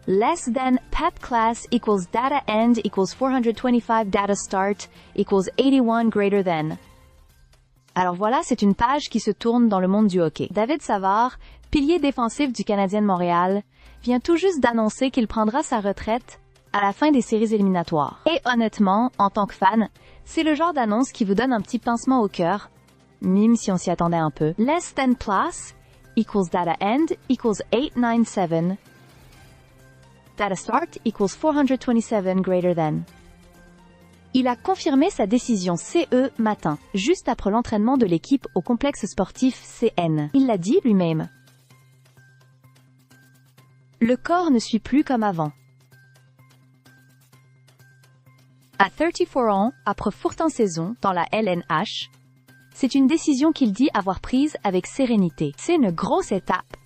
Less than pep class equals data end equals 425 data start equals 81 greater than. Alors voilà, c'est une page qui se tourne dans le monde du hockey. David Savard, pilier défensif du Canadien de Montréal, vient tout juste d'annoncer qu'il prendra sa retraite à la fin des séries éliminatoires. Et honnêtement, en tant que fan, c'est le genre d'annonce qui vous donne un petit pincement au cœur, même si on s'y attendait un peu. Less than plus equals data end equals 897. Data start equals 427 greater than. Il a confirmé sa décision CE matin, juste après l'entraînement de l'équipe au complexe sportif CN. Il l'a dit lui-même. Le corps ne suit plus comme avant. À 34 ans, après forte saison dans la LNH, c'est une décision qu'il dit avoir prise avec sérénité. C'est une grosse étape.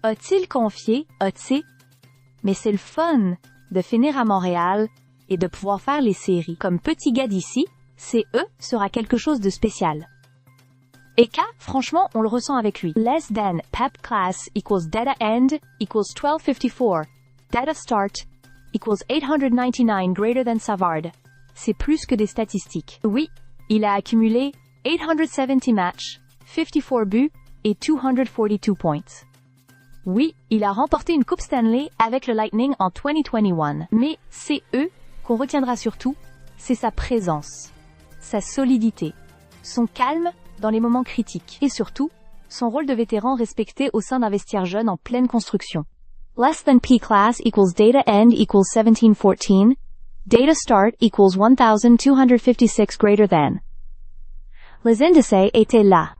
A-t-il confié, a-t-il? Mais c'est le fun de finir à Montréal et de pouvoir faire les séries. Comme petit gars d'ici, CE sera quelque chose de spécial. Et K, franchement, on le ressent avec lui. Less than pep class equals data end equals 1254. Data start equals 899 greater than Savard. C'est plus que des statistiques. Oui, il a accumulé 870 matchs, 54 buts et 242 points. Oui, il a remporté une Coupe Stanley avec le Lightning en 2021. Mais CE, qu'on retiendra surtout, c'est sa présence, sa solidité, son calme dans les moments critiques et surtout, son rôle de vétéran respecté au sein d'un vestiaire jeune en pleine construction. Less than P class equals data end equals 1714. Data start equals 1256 greater than. Les indices étaient là.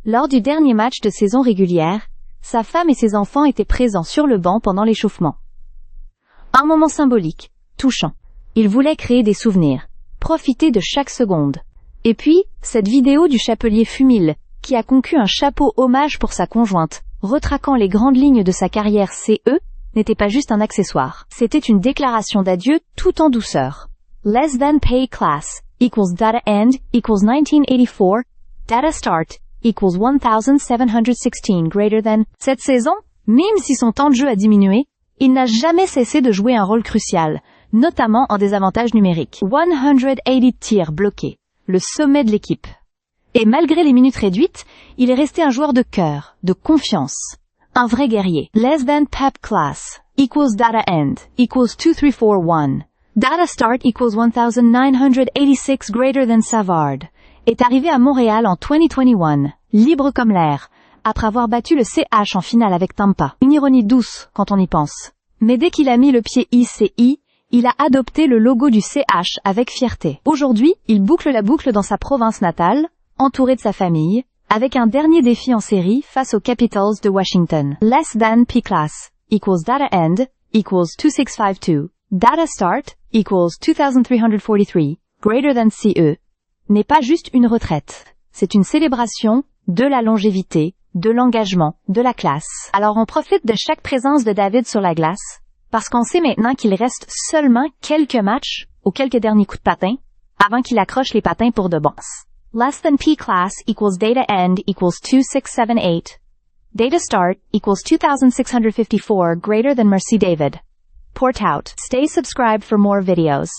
Lors du dernier match de saison régulière, sa femme et ses enfants étaient présents sur le banc pendant l'échauffement. Un moment symbolique, touchant. Il voulait créer des souvenirs, profiter de chaque seconde. Et puis, cette vidéo du chapelier Fumil, qui a conçu un chapeau hommage pour sa conjointe, retraquant les grandes lignes de sa carrière CE, n'était pas juste un accessoire. C'était une déclaration d'adieu tout en douceur. Less than pay class equals data end equals 1984. Data start equals 1716 greater than. Cette saison, même si son temps de jeu a diminué, il n'a jamais cessé de jouer un rôle crucial, notamment en désavantage numérique. 180 tirs bloqués, le sommet de l'équipe. Et malgré les minutes réduites, il est resté un joueur de cœur, de confiance. Un vrai guerrier. Less than pep class equals data end equals 2341. Data start equals 1986 greater than Savard. Est arrivé à Montréal en 2021, libre comme l'air, après avoir battu le CH en finale avec Tampa. Une ironie douce quand on y pense. Mais dès qu'il a mis le pied ICI, il a adopté le logo du CH avec fierté. Aujourd'hui, il boucle la boucle dans sa province natale, entouré de sa famille, avec un dernier défi en série face aux Capitals de Washington. Less than P class equals data end equals 2652. Data start equals 2343 greater than CE. N'est pas juste une retraite. C'est une célébration de la longévité, de l'engagement, de la classe. Alors on profite de chaque présence de David sur la glace, parce qu'on sait maintenant qu'il reste seulement quelques matchs ou quelques derniers coups de patin avant qu'il accroche les patins pour de bon. Less than P class equals data end equals 2678. Data start equals 2654 greater than Merci David. Port out. Stay subscribed for more videos.